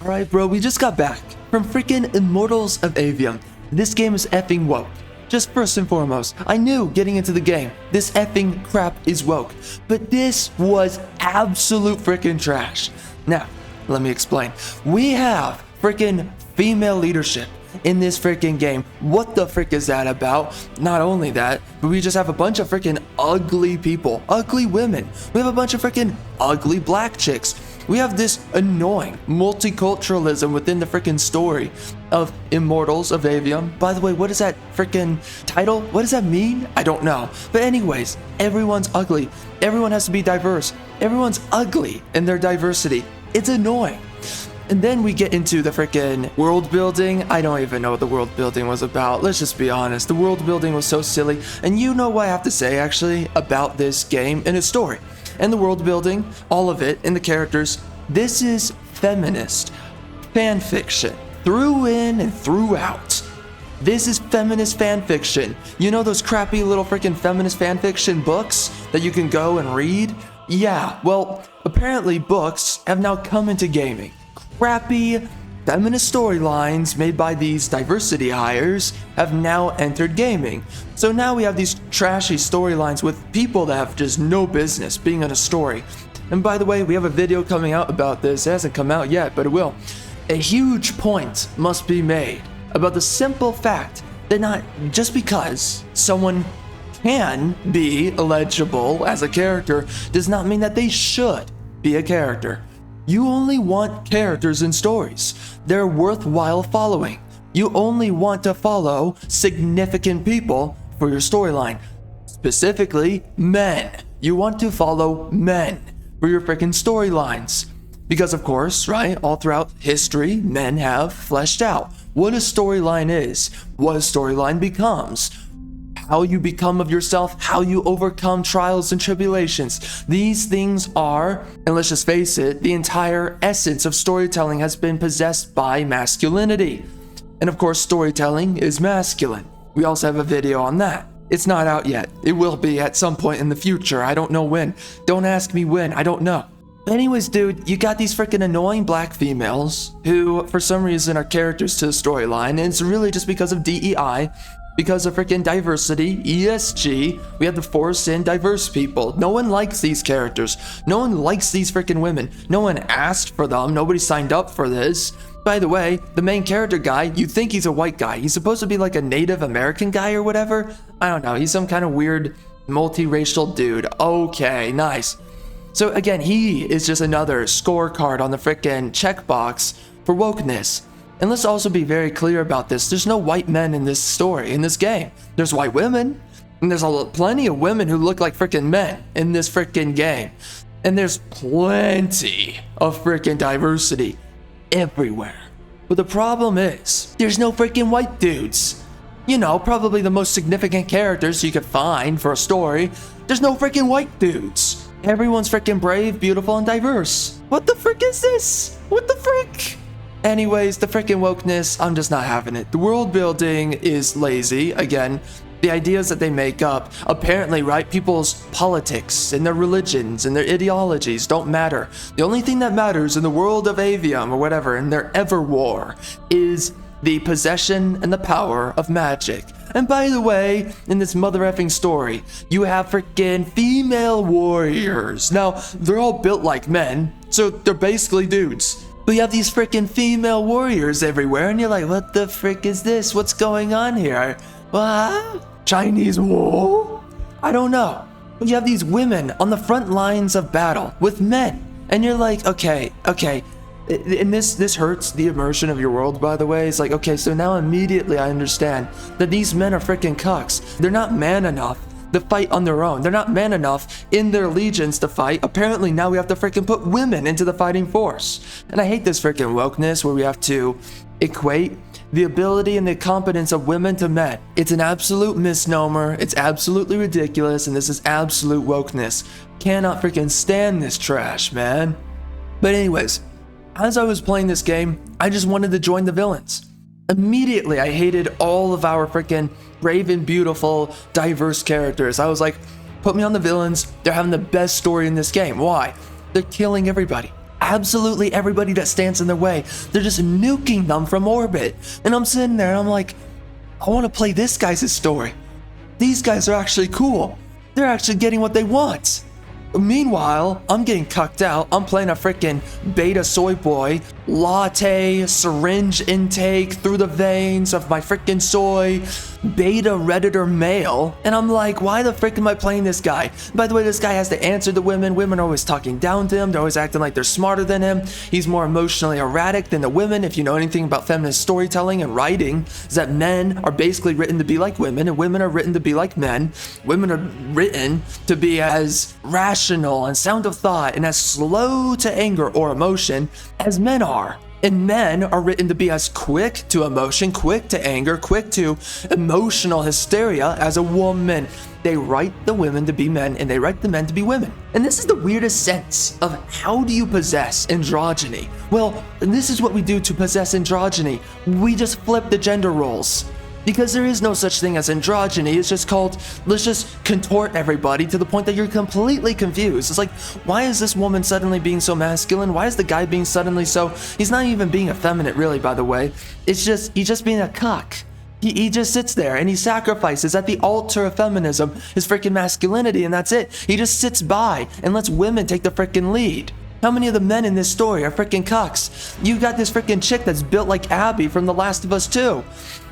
Alright bro, we just got back from freaking Immortals of Aveum. This game is effing woke. Just first and foremost, I knew getting into the game, this effing crap is woke. But this was absolute freaking trash. Now, let me explain. We have freaking female leadership in this freaking game. What the frick is that about? Not only that, but we just have a bunch of freaking ugly people, ugly women. We have a bunch of freaking ugly black chicks. We have this annoying multiculturalism within the freaking story of Immortals of Aveum. By the way, what is that freaking title? What does that mean? I don't know. But anyways, everyone's ugly. Everyone has to be diverse. Everyone's ugly in their diversity. It's annoying. And then we get into the freaking world building. I don't even know what the world building was about. Let's just be honest. The world building was so silly. And you know what I have to say actually about this game and its story. And the world building, all of it, and the characters. This is feminist fanfiction, through in and throughout. This is feminist fanfiction. You know those crappy little freaking feminist fanfiction books that you can go and read? Yeah, well, apparently books have now come into gaming. Crappy feminist storylines made by these diversity hires have now entered gaming. So now we have these trashy storylines with people that have just no business being in a story. And by the way, we have a video coming out about this. It hasn't come out yet, but it will. A huge point must be made about the simple fact that not just because someone can be legible as a character does not mean that they should be a character. You only want characters in stories. They're worthwhile following. You only want to follow significant people for your storyline. Specifically, men. You want to follow men for your freaking storylines. Because of course, right, all throughout history, men have fleshed out what a storyline is, what a storyline becomes, how you become of yourself, how you overcome trials and tribulations. These things are, and let's just face it, the entire essence of storytelling has been possessed by masculinity. And of course, storytelling is masculine. We also have a video on that. It's not out yet. It will be at some point in the future. I don't know when. Don't ask me when. I don't know. Anyways, dude, you got these freaking annoying black females who, for some reason, are characters to the storyline, and it's really just because of DEI. Because of freaking diversity, ESG, we have to force in diverse people. No one likes these characters. No one likes these freaking women. No one asked for them. Nobody signed up for this. By the way, the main character guy, you think he's a white guy. He's supposed to be like a Native American guy or whatever. I don't know. He's some kind of weird multiracial dude. Okay, nice. So again, he is just another scorecard on the freaking checkbox for wokeness. And let's also be very clear about this. There's no white men in this story, in this game. There's white women, and there's plenty of women who look like freaking men in this freaking game. And there's plenty of freaking diversity everywhere. But the problem is, there's no freaking white dudes. You know, probably the most significant characters you could find for a story. There's no freaking white dudes. Everyone's freaking brave, beautiful, and diverse. What the frick is this? What the frick? Anyways, the freaking wokeness, I'm just not having it. The world building is lazy. Again, the ideas that they make up, apparently, right, people's politics and their religions and their ideologies don't matter. The only thing that matters in the world of Aveum or whatever, in their ever war, is the possession and the power of magic. And by the way, in this mother effing story, you have freaking female warriors. Now, they're all built like men, so they're basically dudes. But you have these freaking female warriors everywhere, and you're like, what the frick is this? What's going on here? What? Chinese war? I don't know. But you have these women on the front lines of battle with men, and you're like, okay. And this hurts the immersion of your world, by the way. It's like, okay, so now immediately I understand that these men are freaking cucks. They're not man enough to fight on their own. They're not man enough in their legions to fight. Apparently now we have to freaking put women into the fighting force. And I hate this freaking wokeness where we have to equate the ability and the competence of women to men. It's an absolute misnomer. It's absolutely ridiculous, and this is absolute wokeness. Cannot freaking stand this trash, man. But anyways, as I was playing this game, I just wanted to join the villains. Immediately, I hated all of our freaking brave and beautiful, diverse characters. I was like, put me on the villains. They're having the best story in this game. Why? They're killing everybody. absolutely everybody that stands in their way. They're just nuking them from orbit. And I'm sitting there and I'm like, I want to play this guy's story. These guys are actually cool. They're actually getting what they want. Meanwhile, I'm getting cucked out. I'm playing a freaking beta soy boy, latte, syringe intake through the veins of my freaking soy, beta redditor male. And I'm like, why the frick am I playing this guy? By the way, this guy has to answer the women. Women are always talking down to him. They're always acting like they're smarter than him. He's more emotionally erratic than the women. If you know anything about feminist storytelling and writing, is that men are basically written to be like women and women are written to be like men. Women are written to be as rational and sound of thought and as slow to anger or emotion as men are. And men are written to be as quick to emotion, quick to anger, quick to emotional hysteria as a woman. They write the women to be men and they write the men to be women. And this is the weirdest sense of how do you possess androgyny? Well, this is what we do to possess androgyny. We just flip the gender roles. Because there is no such thing as androgyny. It's just called, let's just contort everybody to the point that you're completely confused. It's like, why is this woman suddenly being so masculine? Why is the guy being suddenly so... He's not even being effeminate, really, by the way. It's just, he's just being a cuck. He just sits there and he sacrifices at the altar of feminism his freaking masculinity, and that's it. He just sits by and lets women take the freaking lead. How many of the men in this story are freaking cucks? You got this freaking chick that's built like Abby from The Last of Us 2.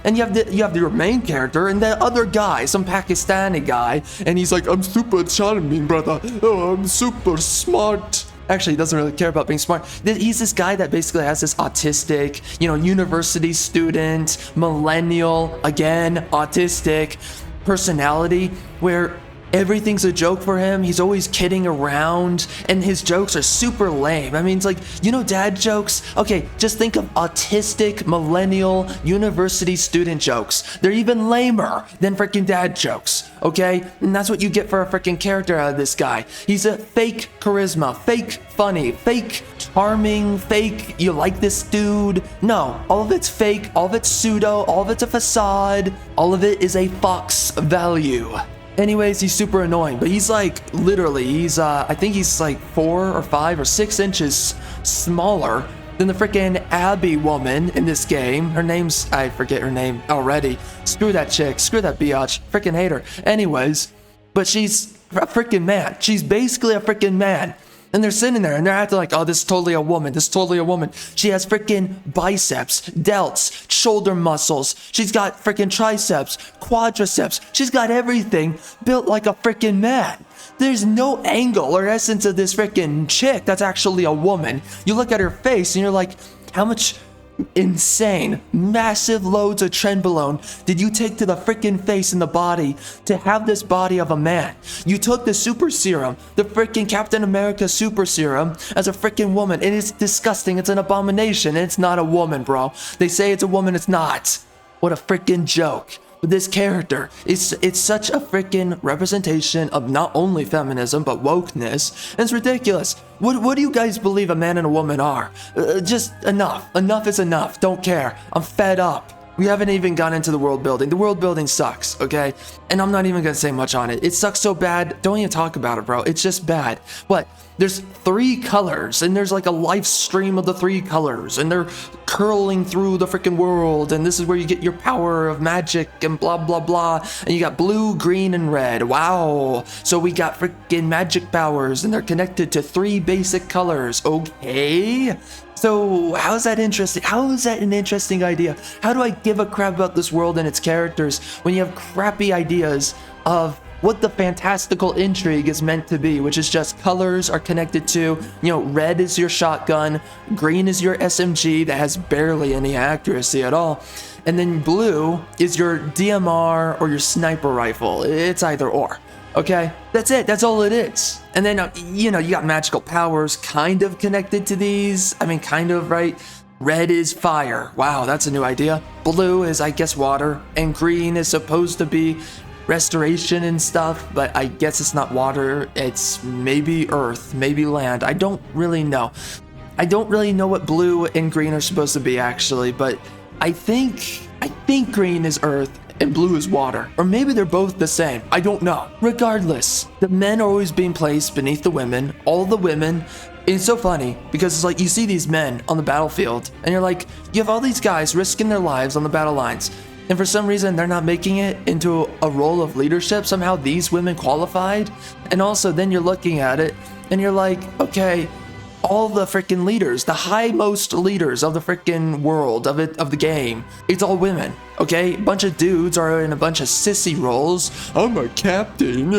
And you have your main character and the other guy, some Pakistani guy, and he's like, I'm super charming, brother. Oh, I'm super smart. Actually, he doesn't really care about being smart. He's this guy that basically has this autistic, university student, millennial, again, autistic personality where everything's a joke for him. He's always kidding around, and his jokes are super lame. I mean, it's like, dad jokes? Okay, just think of autistic, millennial, university student jokes. They're even lamer than freaking dad jokes, okay? And that's what you get for a freaking character out of this guy. He's a fake charisma, fake funny, fake charming, fake you like this dude. No, all of it's fake, all of it's pseudo, all of it's a facade, all of it is a fox value. Anyways, he's super annoying, but he's like, literally, I think he's like 4 or 5 or 6 inches smaller than the freaking Abby woman in this game. Her name's, I forget her name already. Screw that chick, screw that biatch, freaking hate her. Anyways, but she's a freaking man. She's basically a freaking man. And they're sitting there and they're acting like, oh, this is totally a woman. This is totally a woman. She has freaking biceps, delts, shoulder muscles. She's got freaking triceps, quadriceps. She's got everything built like a freaking man. There's no angle or essence of this freaking chick that's actually a woman. You look at her face and you're like, how much insane, massive loads of trenbolone did you take to the freaking face and the body to have this body of a man? You took the super serum, the freaking Captain America super serum, as a freaking woman, and it's disgusting. It's an abomination, and it's not a woman, bro. They say it's a woman, it's not. What a freaking joke. But this character, it's such a freaking representation of not only feminism, but wokeness. And it's ridiculous. What do you guys believe a man and a woman are? Just enough. Enough is enough. Don't care. I'm fed up. We haven't even gone into the world building. The world building sucks, okay? And I'm not even gonna say much on it. It sucks so bad, don't even talk about it, bro. It's just bad. What? There's 3 colors, and there's like a live stream of the 3 colors, and they're curling through the freaking world, and this is where you get your power of magic and blah, blah, blah. And you got blue, green, and red. Wow. So we got freaking magic powers, and they're connected to 3 basic colors. Okay. So how is that interesting? How is that an interesting idea? How do I give a crap about this world and its characters when you have crappy ideas of what the fantastical intrigue is meant to be, which is just colors are connected to, red is your shotgun, green is your SMG that has barely any accuracy at all, and then blue is your DMR or your sniper rifle. It's either or. Okay, that's it. That's all it is. And then, you got magical powers kind of connected to these. I mean, kind of, right? Red is fire. Wow, that's a new idea. Blue is, I guess, water. And green is supposed to be restoration and stuff, but I guess it's not water. It's maybe earth, maybe land. I don't really know. I don't really know what blue and green are supposed to be, actually, but I think green is earth and blue is water. Or maybe they're both the same. I don't know. Regardless, the men are always being placed beneath the women. All the women It's so funny because it's like you see these men on the battlefield and you're like, you have all these guys risking their lives on the battle lines. And for some reason, they're not making it into a role of leadership. Somehow these women qualified. And also then you're looking at it and you're like, okay, all the freaking leaders, the highmost leaders of the freaking world of the game, it's all women. Okay, a bunch of dudes are in a bunch of sissy roles. I'm a captain,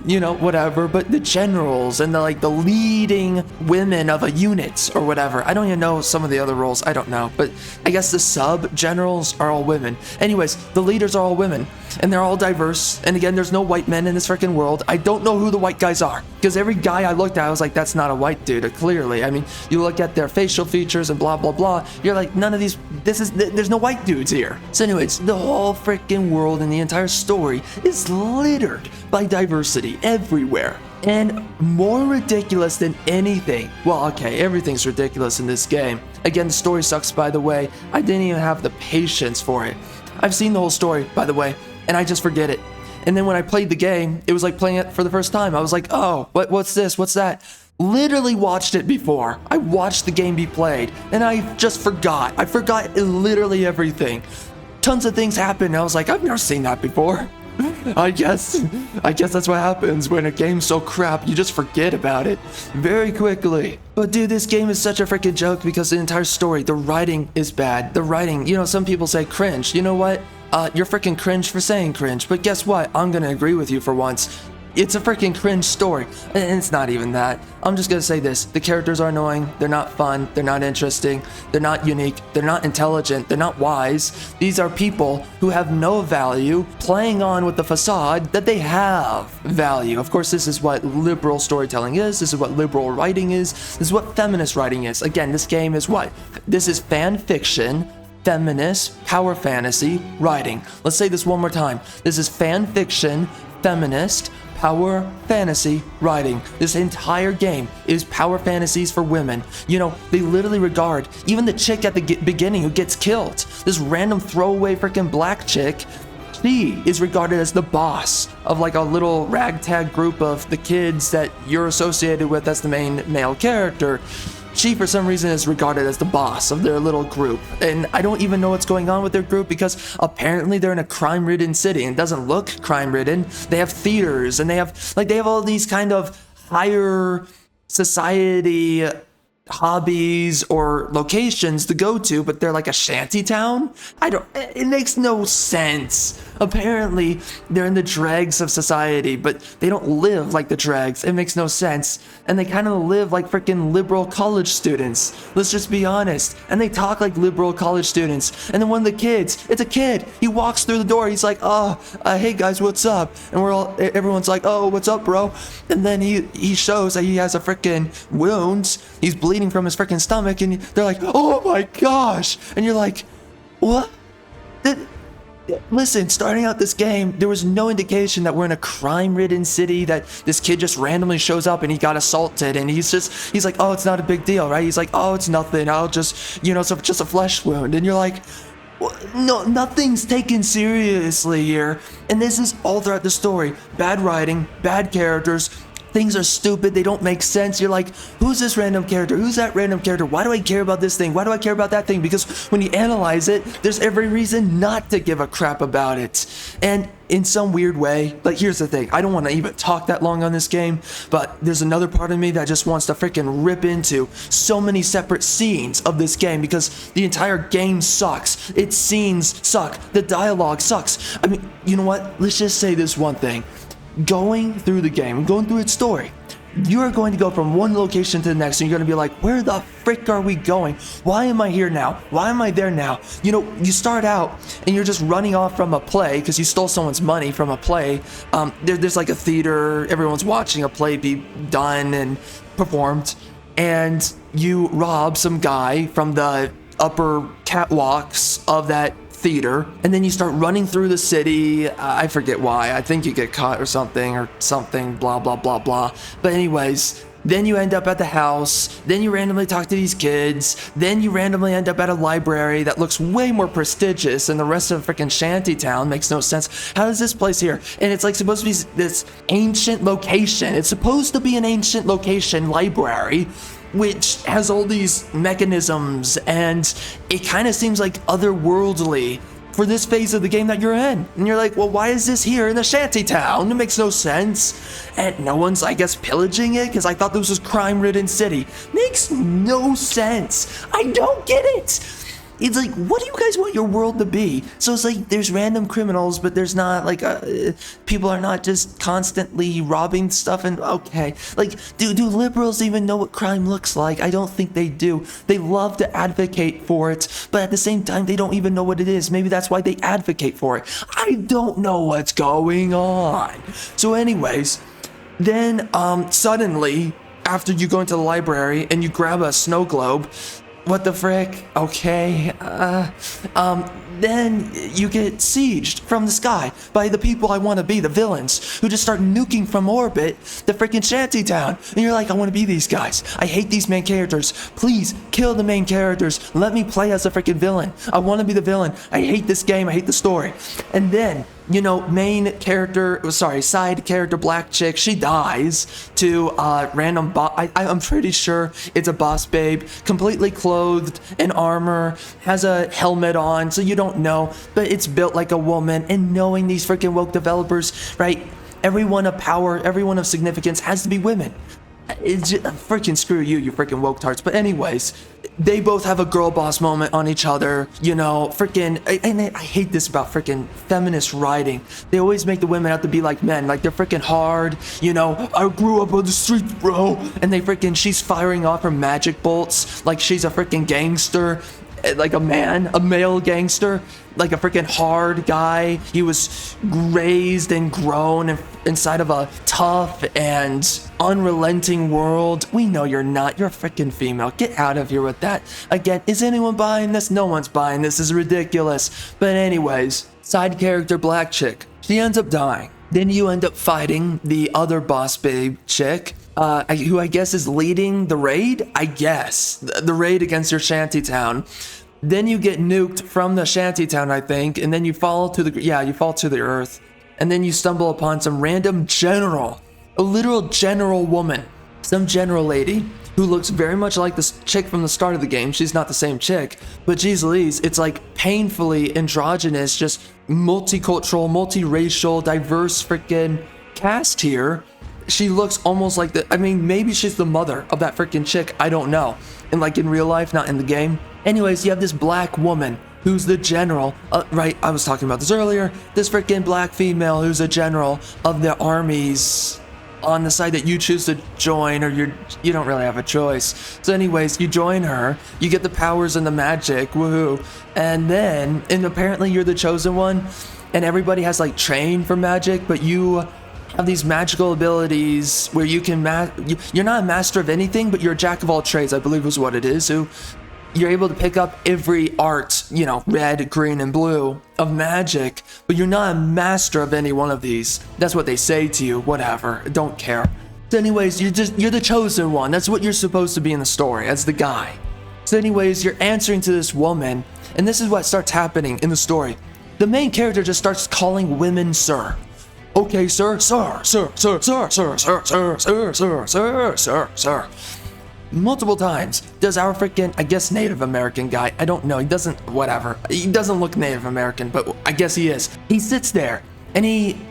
you know, whatever. But the generals and the leading women of a unit or whatever. I don't even know some of the other roles. I don't know. But I guess the sub generals are all women. Anyways, the leaders are all women and they're all diverse. And again, there's no white men in this freaking world. I don't know who the white guys are because every guy I looked at, I was like, that's not a white dude. Clearly, I mean, you look at their facial features and blah blah blah. You're like, none of these. There's no white dudes here. So anyways, the whole freaking world and the entire story is littered by diversity everywhere. And more ridiculous than anything. Well, okay, everything's ridiculous in this game. Again, the story sucks, by the way. I didn't even have the patience for it. I've seen the whole story, by the way, and I just forget it. And then when I played the game, it was like playing it for the first time. I was like, oh, what's this? What's that? Literally watched it before. I watched the game be played, and I just forgot. I forgot literally everything. Tons of things happened. I was like, I've never seen that before. I guess that's what happens when a game's so crap, you just forget about it very quickly. But dude, this game is such a freaking joke because the entire story, the writing is bad. The writing, you know, some people say cringe. You know what? You're freaking cringe for saying cringe. But guess what? I'm gonna agree with you for once. It's a freaking cringe story, and it's not even that. I'm just gonna say this. The characters are annoying, they're not fun, they're not interesting, they're not unique, they're not intelligent, they're not wise. These are people who have no value, playing on with the facade that they have value. Of course, this is what liberal storytelling is, this is what liberal writing is, this is what feminist writing is. Again, this game is what? This is fan fiction, feminist, power fantasy, writing. Let's say this one more time. This is fan fiction, feminist, power fantasy writing. This entire game is power fantasies for women. You know, they literally regard even the chick at the beginning who gets killed, this random throwaway freaking black chick, she is regarded as the boss of like a little ragtag group of the kids that you're associated with as the main male character. She, for some reason, is regarded as the boss of their little group. And I don't even know what's going on with their group because apparently they're in a crime-ridden city and it doesn't look crime-ridden. They have theaters and they have all these kind of higher society hobbies or locations to go to, but they're like a shanty town. It makes no sense. Apparently they're in the dregs of society, but they don't live like the dregs. It makes no sense. And they kind of live like freaking liberal college students. Let's just be honest. And they talk like liberal college students. And then one of the kids, it's a kid. He walks through the door. He's like, hey guys, what's up? And everyone's like, oh, what's up, bro? And then he shows that he has a freaking wounds. He's bleeding from his freaking stomach. And they're like, oh my gosh. And you're like, what? Listen, starting out this game, there was no indication that we're in a crime-ridden city, that this kid just randomly shows up and he got assaulted and he's like, oh, it's not a big deal, right? He's like, oh, it's nothing. I'll just, you know, it's just a flesh wound. And you're like, no, nothing's taken seriously here. And this is all throughout the story. Bad writing, bad characters. Things are stupid, they don't make sense. You're like, who's this random character? Who's that random character? Why do I care about this thing? Why do I care about that thing? Because when you analyze it, there's every reason not to give a crap about it. And in some weird way, like here's the thing, I don't want to even talk that long on this game, but there's another part of me that just wants to freaking rip into so many separate scenes of this game because the entire game sucks. Its scenes suck. The dialogue sucks. I mean, you know what? Let's just say this one thing. Going through the game, going through its story, you are going to go from one location to the next and you're going to be like, where the frick are we going? Why am I here now? Why am I there now? You know, you start out and you're just running off from a play because you stole someone's money from a play. There's like a theater, everyone's watching a play be done and performed, and you rob some guy from the upper catwalks of that theater, and then you start running through the city. I forget why. I think you get caught or something, blah blah blah blah. But anyways, then you end up at the house, then you randomly talk to these kids, then you randomly end up at a library that looks way more prestigious than the rest of freaking Shantytown. Makes no sense. How is this place here? And it's like supposed to be this ancient location. It's supposed to be an ancient location library, which has all these mechanisms, and it kind of seems like otherworldly for this phase of the game that you're in. And you're like, well, why is this here in the Shantytown? It makes no sense. And no one's, I guess, pillaging it, because I thought this was crime-ridden city. Makes no sense. I don't get it. It's like, what do you guys want your world to be? So it's like, there's random criminals, but there's not, like, people are not just constantly robbing stuff and, okay. Like, do liberals even know what crime looks like? I don't think they do. They love to advocate for it, but at the same time, they don't even know what it is. Maybe that's why they advocate for it. I don't know what's going on. So anyways, then, suddenly, after you go into the library and you grab a snow globe, what the frick? Okay. Then you get sieged from the sky by the people I want to be, the villains, who just start nuking from orbit the freaking Shantytown. And you're like, I want to be these guys. I hate these main characters. Please kill the main characters. Let me play as a freaking villain. I want to be the villain. I hate this game. I hate the story. And then, you know, side character black chick, she dies to random I'm pretty sure it's a boss babe, completely clothed in armor, has a helmet on, so you don't know, but it's built like a woman. And knowing these freaking woke developers, right? Everyone of power, everyone of significance has to be women. It's just, freaking screw you freaking woke tarts. But anyways, they both have a girl boss moment on each other, you know, freaking, and I hate this about freaking feminist writing. They always make the women have to be like men, like they're freaking hard, you know, I grew up on the streets, bro, and she's firing off her magic bolts like she's a freaking gangster, like a male gangster, like a freaking hard guy. He was raised and grown inside of a tough and unrelenting world. We know you're not. You're a freaking female. Get out of here with that. Again, is anyone buying this? No one's buying this. This is ridiculous. But anyways, side character black chick, she ends up dying. Then you end up fighting the other boss babe chick, who I guess is leading the raid, I guess. The raid against your Shantytown. Then you get nuked from the Shantytown, I think, and then you fall to the earth. And then you stumble upon some random general, a literal general woman, some general lady who looks very much like this chick from the start of the game. She's not the same chick, but geez Louise, it's like painfully androgynous, just multicultural, multiracial, diverse freaking cast here. She looks almost like maybe she's the mother of that freaking chick, I don't know. And like in real life, not in the game. Anyways, you have this black woman who's the general, right, I was talking about this earlier, this freaking black female who's a general of the armies on the side that you choose to join, or you don't really have a choice. So anyways, you join her, you get the powers and the magic, woohoo, and apparently you're the chosen one, and everybody has like trained for magic, but you have these magical abilities where you can you're not a master of anything, but you're a jack of all trades, I believe is what it is. So you're able to pick up every art, you know, red, green, and blue of magic, but you're not a master of any one of these. That's what they say to you, whatever, don't care. So anyways, you're the chosen one. That's what you're supposed to be in the story, as the guy. So anyways, you're answering to this woman, and this is what starts happening in the story. The main character just starts calling women sir. Okay, sir, sir, sir, sir, sir, sir, sir, sir, sir, sir, sir, sir, sir. Multiple times. Does our freaking, I guess, Native American guy, I don't know, he doesn't look Native American, but I guess he is. He sits there, and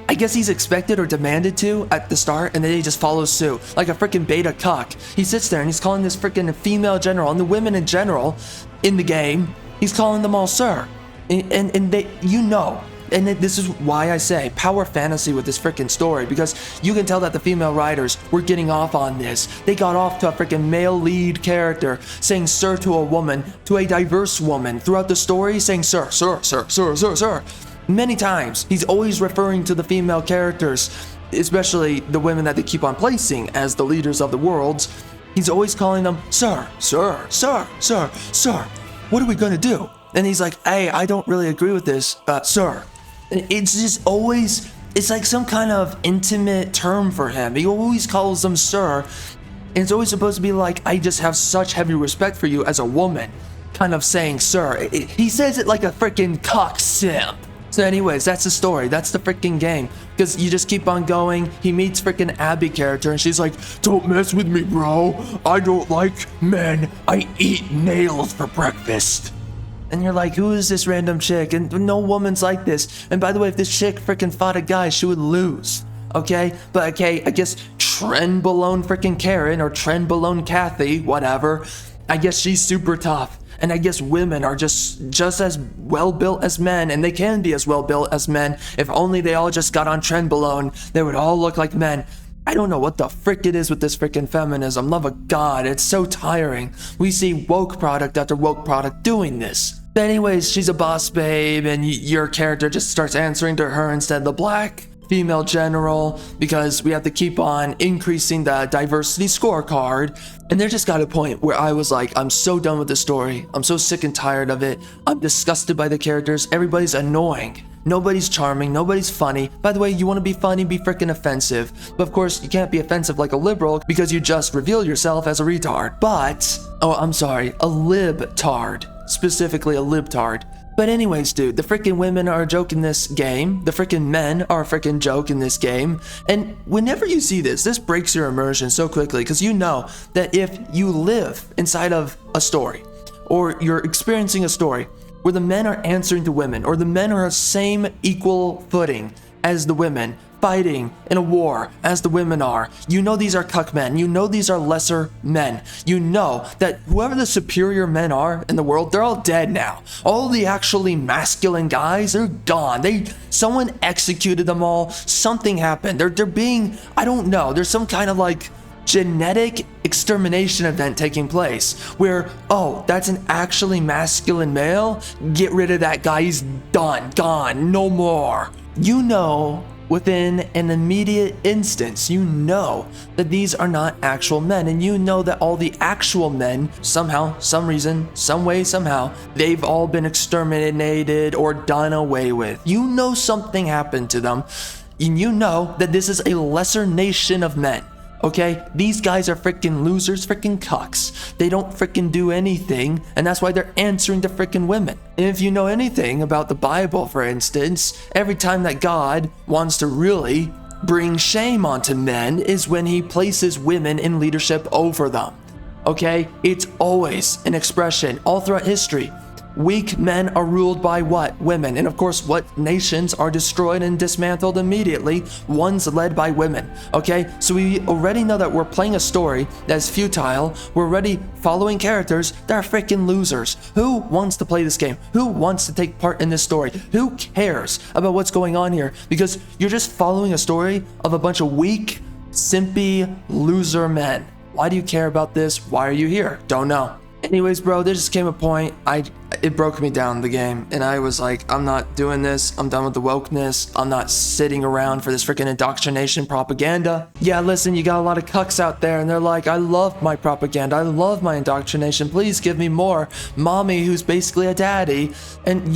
I guess he's expected or demanded to at the start, and then he just follows suit, like a freaking beta cuck. He sits there, and he's calling this freaking female general, and the women in general in the game, he's calling them all sir. And they, you know, and this is why I say power fantasy with this freaking story, because you can tell that the female writers were getting off on this. They got off to a freaking male lead character saying sir to a woman, to a diverse woman throughout the story, saying sir, sir, sir, sir, sir, sir. Many times, he's always referring to the female characters, especially the women that they keep on placing as the leaders of the worlds. He's always calling them sir, sir, sir, sir, sir. What are we gonna do? And he's like, hey, I don't really agree with this, sir. It's just always, it's like some kind of intimate term for him. He always calls them sir. And it's always supposed to be like, I just have such heavy respect for you as a woman. Kind of saying, sir. He says it like a freaking cock simp. So anyways, that's the story. That's the freaking game. Because you just keep on going. He meets freaking Abby character and she's like, don't mess with me, bro. I don't like men. I eat nails for breakfast. And you're like, who is this random chick? And no woman's like this. And by the way, if this chick freaking fought a guy, she would lose. Okay? But okay, I guess Trenbolone freaking Karen or Trenbolone Kathy, whatever. I guess she's super tough. And I guess women are just as well built as men, and they can be as well built as men. If only they all just got on Trenbolone, they would all look like men. I don't know what the frick it is with this freaking feminism. Love of God, it's so tiring. We see woke product after woke product doing this. But anyways, she's a boss babe, and your character just starts answering to her instead of the black female general, because we have to keep on increasing the diversity scorecard. And there just got a point where I was like, I'm so done with the story. I'm so sick and tired of it. I'm disgusted by the characters. Everybody's annoying. Nobody's charming. Nobody's funny. By the way, you want to be funny, be freaking offensive. But of course, you can't be offensive like a liberal because you just reveal yourself as a retard. But, oh, I'm sorry, a libtard. Specifically a libtard. But anyways, dude, the freaking women are a joke in this game. The freaking men are a freaking joke in this game. And whenever you see this breaks your immersion so quickly, because you know that if you live inside of a story, or you're experiencing a story where the men are answering to women, or the men are on the same equal footing as the women, fighting in a war as the women are, you know these are cuck men. You know these are lesser men. You know that whoever the superior men are in the world, they're all dead now. All the actually masculine guys are gone. Someone executed them all. Something happened. They're being, I don't know. There's some kind of like genetic extermination event taking place where, oh, that's an actually masculine male. Get rid of that guy. He's done, gone, no more. You know, within an immediate instance, you know that these are not actual men, and you know that all the actual men, somehow, some reason, some way, somehow, they've all been exterminated or done away with. You know something happened to them, and you know that this is a lesser nation of men. Okay, these guys are freaking losers, freaking cucks. They don't freaking do anything, and that's why they're answering to freaking women. And if you know anything about the Bible, for instance, every time that God wants to really bring shame onto men is when he places women in leadership over them. Okay, it's always an expression all throughout history. Weak men are ruled by what? Women. And of course, what nations are destroyed and dismantled immediately? Ones led by women. Okay, so we already know that we're playing a story that's futile. We're already following characters that are freaking losers. Who wants to play this game? Who wants to take part in this story? Who cares about what's going on here? Because you're just following a story of a bunch of weak, simpy, loser men. Why do you care about this? Why are you here? Don't know. Anyways, bro, there just came a point, it broke me down, the game, and I was like, I'm not doing this, I'm done with the wokeness, I'm not sitting around for this freaking indoctrination propaganda. Yeah, listen, you got a lot of cucks out there, and they're like, I love my propaganda, I love my indoctrination, please give me more. Mommy, who's basically a daddy, and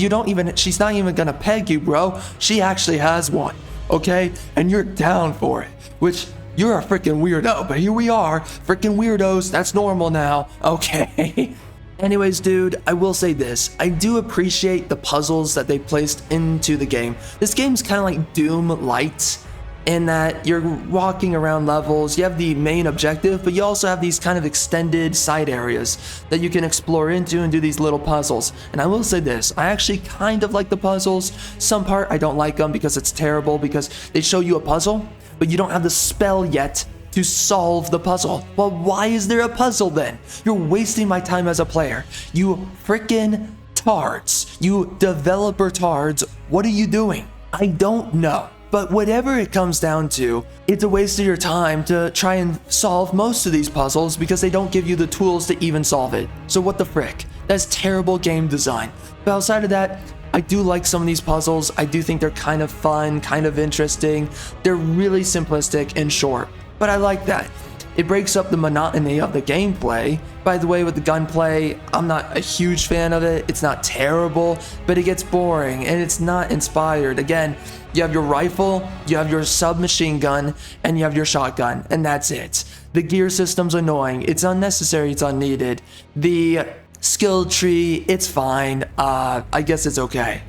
she's not even gonna peg you, bro, she actually has one, okay? And you're down for it, which... You're a freaking weirdo, but here we are, freaking weirdos, that's normal now, okay. Anyways, dude, I will say this, I do appreciate the puzzles that they placed into the game. This game's kind of like Doom Light, in that you're walking around levels, you have the main objective, but you also have these kind of extended side areas that you can explore into and do these little puzzles. And I will say this, I actually kind of like the puzzles. Some part I don't like them because it's terrible, because they show you a puzzle, but you don't have the spell yet to solve the puzzle. Well, why is there a puzzle then? You're wasting my time as a player. You freaking tards. You developer tards. What are you doing? I don't know. But whatever it comes down to, it's a waste of your time to try and solve most of these puzzles because they don't give you the tools to even solve it. So what the frick? That's terrible game design. But outside of that, I do like some of these puzzles. I do think they're kind of fun, kind of interesting. They're really simplistic and short, but I like that. It breaks up the monotony of the gameplay. By the way, with the gunplay, I'm not a huge fan of it. It's not terrible, but it gets boring and it's not inspired. Again, you have your rifle, you have your submachine gun, and you have your shotgun, and that's it. The gear system's annoying. It's unnecessary. It's unneeded. The skill tree, it's fine. I guess it's okay.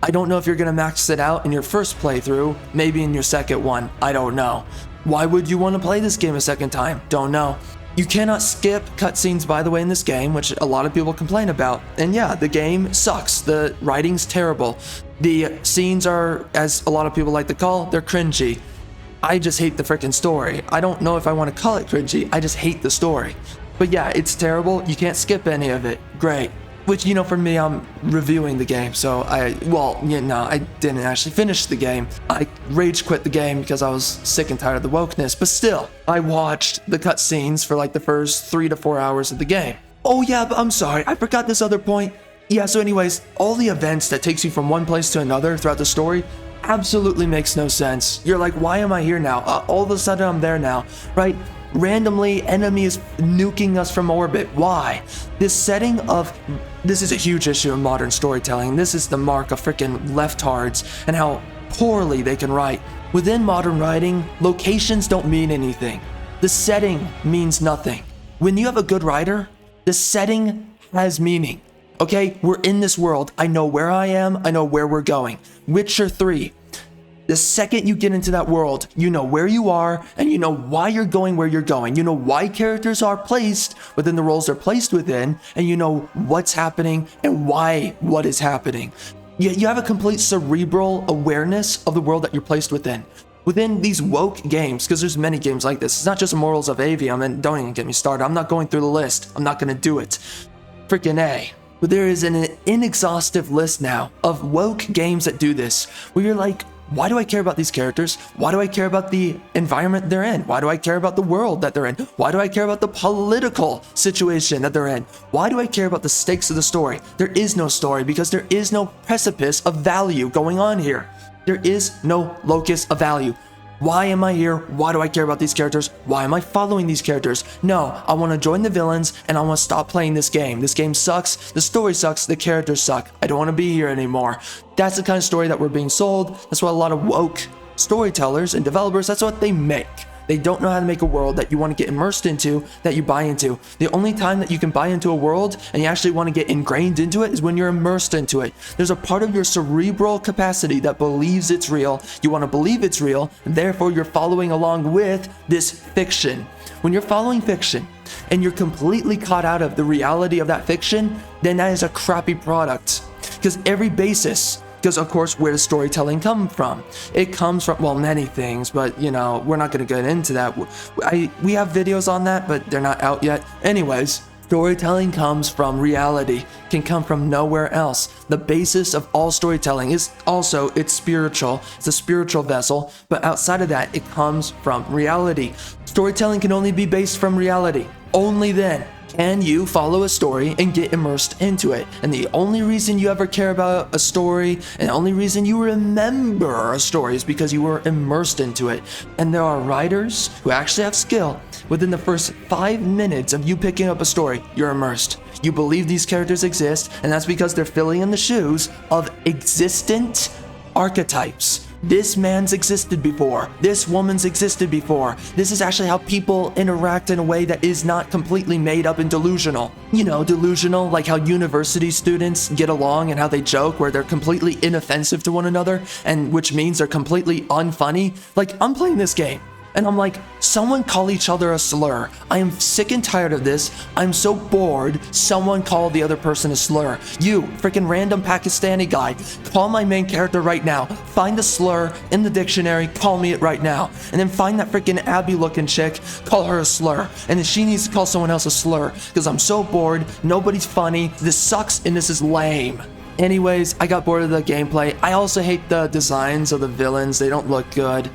I don't know if you're gonna max it out in your first playthrough, maybe in your second one, I don't know. Why would you want to play this game a second time? Don't know. You cannot skip cutscenes, by the way, in this game, which a lot of people complain about. And yeah, the game sucks. The writing's terrible. The scenes are, as a lot of people like to call, they're cringy. I just hate the freaking story. I don't know if I want to call it cringy, I just hate the story. But yeah, it's terrible. You can't skip any of it. Great. Which, you know, for me, I'm reviewing the game, so I didn't actually finish the game. I rage quit the game because I was sick and tired of the wokeness, but still, I watched the cutscenes for like the first 3 to 4 hours of the game. Oh yeah, but I'm sorry, I forgot this other point. Yeah, so anyways, all the events that takes you from one place to another throughout the story absolutely makes no sense. You're like, why am I here now? All of a sudden I'm there now, right? Randomly, enemy is nuking us from orbit. Why? This is a huge issue in modern storytelling. This is the mark of freaking leftards and how poorly they can write. Within modern writing, locations don't mean anything. The setting means nothing. When you have a good writer, the setting has meaning. Okay, we're in this world. I know where I am. I know where we're going. Witcher 3. The second you get into that world, you know where you are and you know why you're going where you're going. You know why characters are placed within the roles they're placed within, and you know what's happening and why what is happening. You have a complete cerebral awareness of the world that you're placed within. Within these woke games, because there's many games like this. It's not just Immortals of Aveum, and don't even get me started. I'm not going through the list. I'm not going to do it. Freaking A. But there is an inexhaustive list now of woke games that do this, where you're like, why do I care about these characters? Why do I care about the environment they're in? Why do I care about the world that they're in? Why do I care about the political situation that they're in? Why do I care about the stakes of the story? There is no story because there is no precipice of value going on here. There is no locus of value. Why am I here? Why do I care about these characters? Why am I following these characters? No, I want to join the villains and I want to stop playing this game. This game sucks, the story sucks, the characters suck. I don't want to be here anymore. That's the kind of story that we're being sold. That's what a lot of woke storytellers and developers, that's what they make. They don't know how to make a world that you want to get immersed into, that you buy into. The only time that you can buy into a world and you actually want to get ingrained into it is when you're immersed into it. There's a part of your cerebral capacity that believes it's real. You want to believe it's real, and therefore you're following along with this fiction. When you're following fiction and you're completely caught out of the reality of that fiction, then that is a crappy product. Because every basis, because of course, where does storytelling come from? It comes from, well, many things, but you know, we're not going to get into that. We have videos on that, but they're not out yet. Anyways, storytelling comes from reality, can come from nowhere else. The basis of all storytelling is also, it's spiritual. It's a spiritual vessel, but outside of that, it comes from reality. Storytelling can only be based from reality. Only then can you follow a story and get immersed into it. And the only reason you ever care about a story and the only reason you remember a story is because you were immersed into it. And there are writers who actually have skill. Within the first 5 minutes of you picking up a story, you're immersed. You believe these characters exist, and that's because they're filling in the shoes of existent archetypes. This man's existed before. This woman's existed before. This is actually how people interact in a way that is not completely made up and delusional. You know, delusional, like how university students get along and how they joke where they're completely inoffensive to one another, and which means they're completely unfunny. Like, I'm playing this game, and I'm like, someone call each other a slur. I am sick and tired of this. I'm so bored. Someone call the other person a slur. You, freaking random Pakistani guy, call my main character right now. Find the slur in the dictionary, call me it right now. And then find that freaking Abby looking chick, call her a slur. And then she needs to call someone else a slur, because I'm so bored. Nobody's funny. This sucks and this is lame. Anyways, I got bored of the gameplay. I also hate the designs of the villains. They don't look good.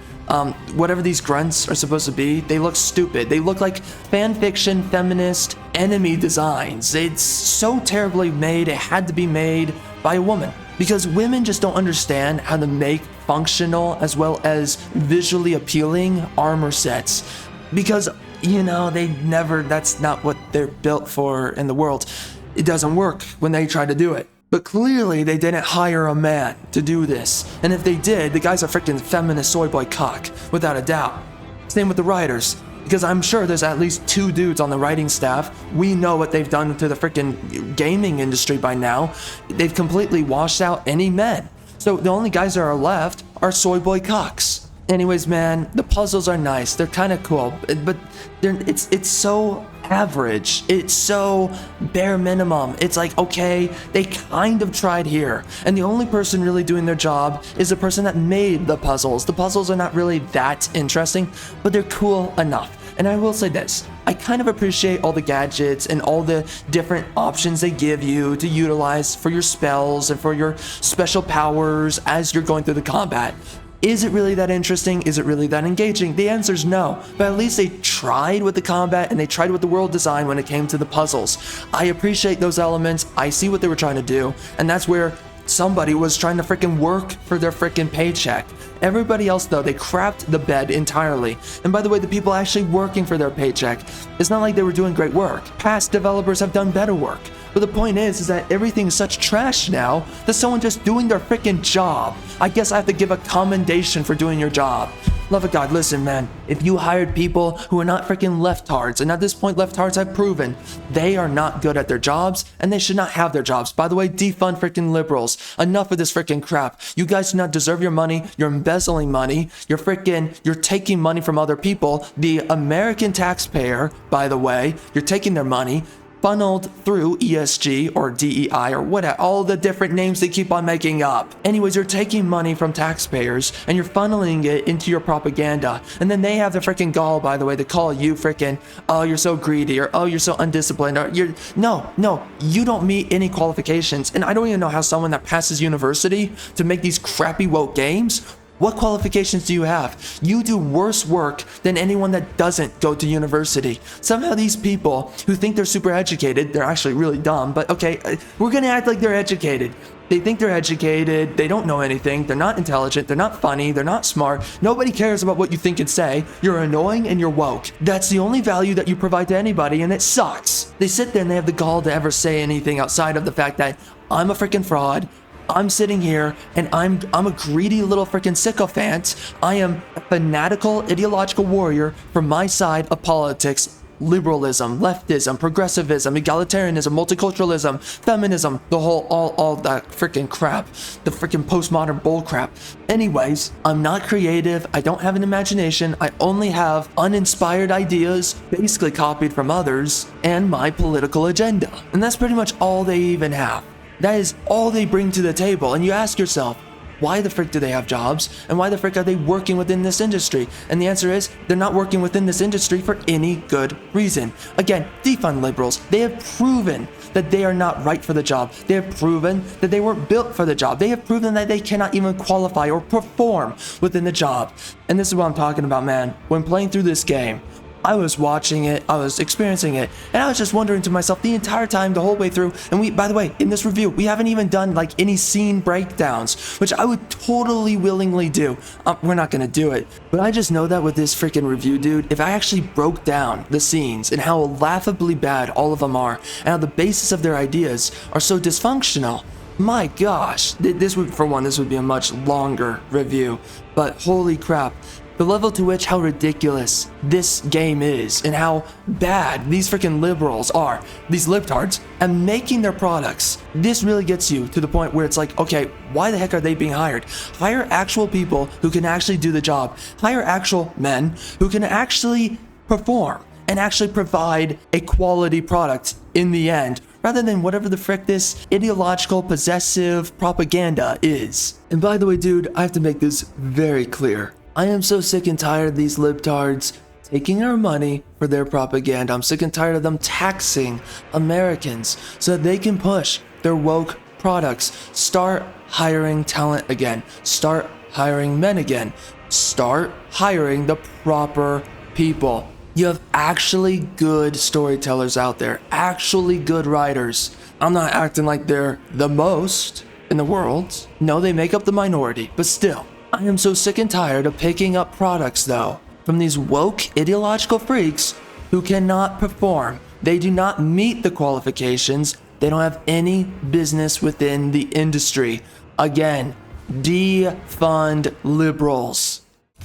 Whatever these grunts are supposed to be, they look stupid. They look like fanfiction, feminist, enemy designs. It's so terribly made, it had to be made by a woman. Because women just don't understand how to make functional as well as visually appealing armor sets. Because you know, that's not what they're built for in the world. It doesn't work when they try to do it. But clearly they didn't hire a man to do this. And if they did, the guy's a freaking feminist soy boy cock, without a doubt. Same with the writers, because I'm sure there's at least 2 dudes on the writing staff. We know what they've done to the freaking gaming industry by now. They've completely washed out any men. So the only guys that are left are soy boy cocks. Anyways, man, the puzzles are nice. They're kind of cool, but it's so average. It's so bare minimum. It's like, okay, they kind of tried here, and the only person really doing their job is the person that made the puzzles. The puzzles are not really that interesting, but they're cool enough. And I will say this, I kind of appreciate all the gadgets and all the different options they give you to utilize for your spells and for your special powers as you're going through the combat. Is it really that interesting? Is it really that engaging? The answer is no, but at least they tried with the combat and they tried with the world design when it came to the puzzles. I appreciate those elements. I see what they were trying to do, and that's where somebody was trying to freaking work for their freaking paycheck. Everybody else, though, they crapped the bed entirely. And by the way, the people actually working for their paycheck, it's not like they were doing great work. Past developers have done better work. But the point is that everything's such trash now that someone just doing their freaking job. I guess I have to give a commendation for doing your job. Love of God, listen, man. If you hired people who are not freaking leftards, and at this point leftards have proven they are not good at their jobs, and they should not have their jobs. By the way, defund freaking liberals. Enough of this freaking crap. You guys do not deserve your money. You're embezzling money. You're taking money from other people. The American taxpayer, by the way, you're taking their money, funneled through ESG or DEI or whatever, all the different names they keep on making up. Anyways, you're taking money from taxpayers and you're funneling it into your propaganda. And then they have the freaking gall, by the way, to call you freaking, oh, you're so greedy, or oh, you're so undisciplined, or no, you don't meet any qualifications. And I don't even know how someone that passes university to make these crappy woke games, what qualifications do you have? You do worse work than anyone that doesn't go to university. Somehow these people who think they're super educated, they're actually really dumb, but okay, we're gonna act like they're educated. They think they're educated, they don't know anything, they're not intelligent, they're not funny, they're not smart, nobody cares about what you think and say, you're annoying and you're woke. That's the only value that you provide to anybody, and it sucks. They sit there and they have the gall to ever say anything outside of the fact that I'm a freaking fraud, I'm sitting here and I'm a greedy little freaking sycophant. I am a fanatical ideological warrior from my side of politics. Liberalism, leftism, progressivism, egalitarianism, multiculturalism, feminism, the whole, all that freaking crap, the freaking postmodern bull crap. Anyways, I'm not creative, I don't have an imagination, I only have uninspired ideas, basically copied from others, and my political agenda. And that's pretty much all they even have. That is all they bring to the table, and you ask yourself, why the frick do they have jobs, and why the frick are they working within this industry? And the answer is, they're not working within this industry for any good reason. Again, defund liberals, they have proven that they are not right for the job. They have proven that they weren't built for the job. They have proven that they cannot even qualify or perform within the job. And this is what I'm talking about, man. When playing through this game, I was watching it, I was experiencing it, and I was just wondering to myself the entire time, the whole way through, and we, by the way, in this review, we haven't even done like any scene breakdowns, which I would totally willingly do. We're not gonna do it, but I just know that with this freaking review, dude, if I actually broke down the scenes and how laughably bad all of them are, and how the basis of their ideas are so dysfunctional, my gosh, this would be a much longer review, but holy crap. The level to which how ridiculous this game is and how bad these freaking liberals are, these libtards, and making their products. This really gets you to the point where it's like, okay, why the heck are they being hired? Hire actual people who can actually do the job. Hire actual men who can actually perform and actually provide a quality product in the end, rather than whatever the frick this ideological possessive propaganda is. And by the way, dude, I have to make this very clear. I am so sick and tired of these libtards taking our money for their propaganda. I'm sick and tired of them taxing Americans so that they can push their woke products. Start hiring talent again. Start hiring men again. Start hiring the proper people. You have actually good storytellers out there, actually good writers. I'm not acting like they're the most in the world. No, they make up the minority, but still. I am so sick and tired of picking up products, though, from these woke ideological freaks who cannot perform. They do not meet the qualifications. They don't have any business within the industry. Again, defund liberals.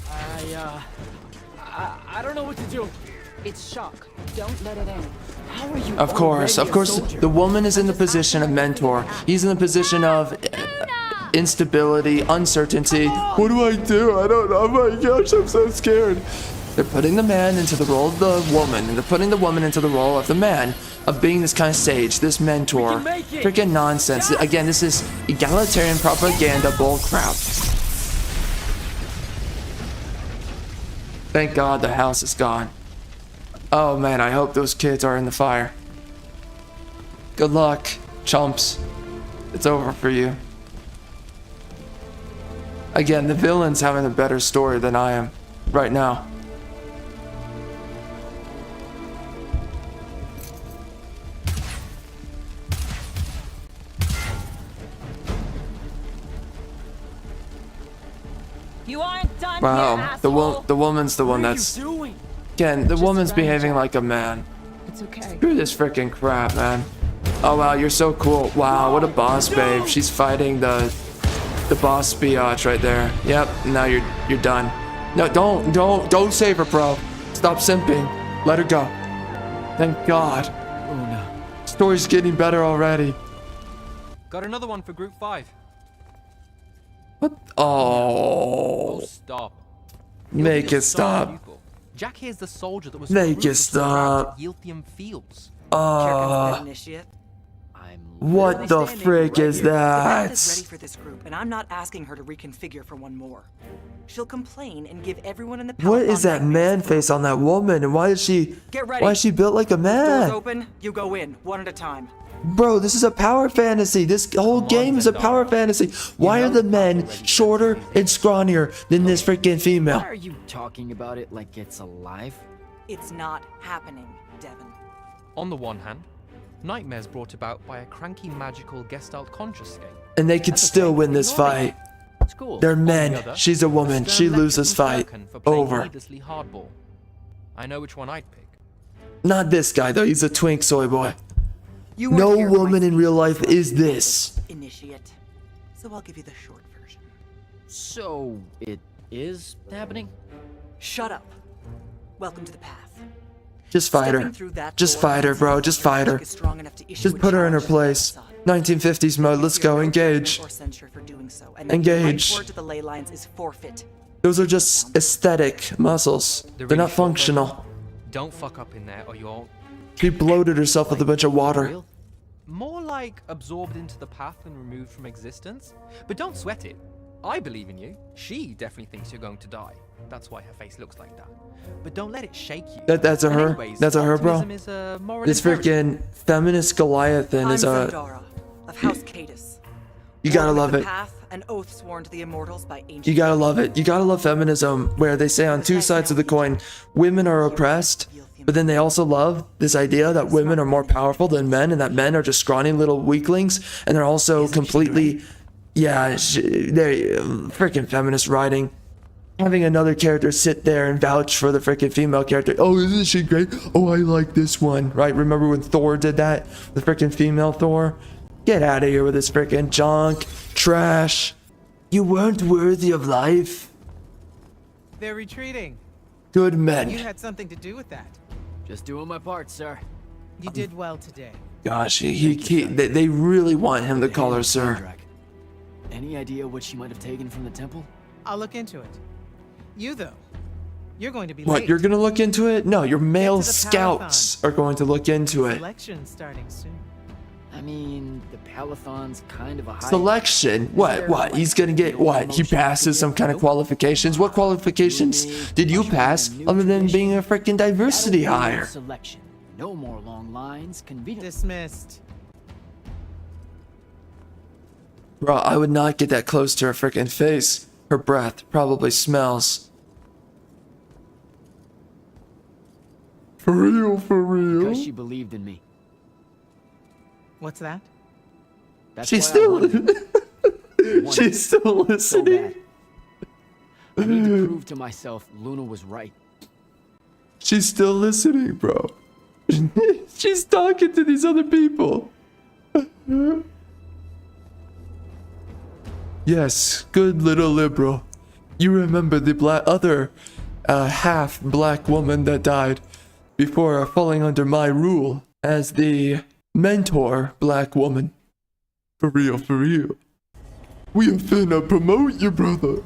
I don't know what to do. It's shock. Don't let it in. How are you? Of course, the woman is in the position of mentor. He's in the position of instability, uncertainty. What do I do? I don't know. Oh my gosh, I'm so scared. They're putting the man into the role of the woman, and they're putting the woman into the role of the man, of being this kind of sage, this mentor. Freaking nonsense. Again, this is egalitarian propaganda bull crap. Thank God the house is gone. Oh man, I hope those kids are in the fire. Good luck, chumps. It's over for you. Again, the villain's having a better story than I am right now. You aren't done Wow, yet, the asshole. woman's the one that's... Again, the woman's behaving like a man. It's okay. Screw this freaking crap, man. Oh wow, you're so cool. Wow, what a boss, babe. She's fighting the boss biatch right there. Yep, now you're done. No, don't save her, bro. Stop simping. Let her go. Thank God. Oh no. Story's getting better already. Got another one for group 5. What? Oh. Oh, stop. Make it stop. Pupil. Jack here's the soldier that was Make recruited it to the route stop. at Yilthium Fields. Initiate. I'm What the frick is The path that? is ready for this group, and I'm not asking her to reconfigure for one more. She'll complain and give everyone in the What Palace is that man face on that woman, and why is she built like a Doors man? open, you go in, one at a time. Bro, this is a power fantasy. This whole game is a power fantasy. Why are the men shorter and scrawnier than this freaking female? Why are you talking about it like it's alive? It's not happening, Devin. On the one hand, nightmares brought about by a cranky magical Gestalt conscious state. And they could still win this fight. It's cool. They're On the men. other, She's a woman. stern She lecture loses from fight. Firkin for playing Over. needlessly hardball. I know which one I'd pick. Not this guy though. He's a twink soy boy. You weren't No here for my woman in speech, real life is this. Initiate. So I'll give you the short version. So it is happening? Shut up. Welcome to the path. Just fight her. Stepping through that Just door fight her, bro. Just fight her. is strong enough to issue Just a put her in her challenge place. to the facade. 1950s mode. Let's go. Engage. Or censure for doing so, and then your Engage. right word to the ley lines is forfeit. Those are just aesthetic muscles. They're really not short functional. version. Don't fuck up in there or you'll... She bloated herself with a bunch of water. Real? More like absorbed into the path and removed from existence. But don't sweat it. I believe in you. She definitely thinks you're going to die. That's why her face looks like that. But don't let it shake you. That's a And her? anyways, That's a her, bro? optimism is a moral This imperative. freaking feminist Goliathan I'm is a... Zendara, of House Cadus. You gotta Order of love the it. Path, an oath sworn to the immortals by ancient. You gotta love it. You gotta love feminism, where they say on two sides of the coin, women are oppressed, but then they also love this idea that women are more powerful than men, and that men are just scrawny little weaklings, and they're also completely, yeah, they're freaking feminist writing. Having another character sit there and vouch for the freaking female character. Oh, isn't she great? Oh, I like this one, right? Remember when Thor did that? The freaking female Thor? Get out of here with this freaking junk, trash. You weren't worthy of life. They're retreating. Good You men. had something to do with that. Just doing my part, sir. You did well today. Gosh, they really want him to call her sir. Drac. Any idea what she might have taken from the temple? I'll look into it. You, though, you're going to be What, late. you're gonna look into it? No, your male the scouts are going to look into it. Selection starting soon. I mean, the Palathon's kind of a high... Selection? What? He's gonna get what? He passes some kind of qualifications? What qualifications did you pass other than being a freaking diversity hire? Selection. No more long lines. Convenient. Dismissed. Bro, I would not get that close to her freaking face. Her breath probably smells. For real, for real. Because she believed in me. What's that? That's She's why I still, wanted it. she's still So listening. bad. I need to prove to myself Luna was right. She's still listening, bro. She's talking to these other people. Yes, good little liberal. You remember the other half black woman that died before falling under my rule as the mentor black woman. For real, for real. We are finna promote you, brother.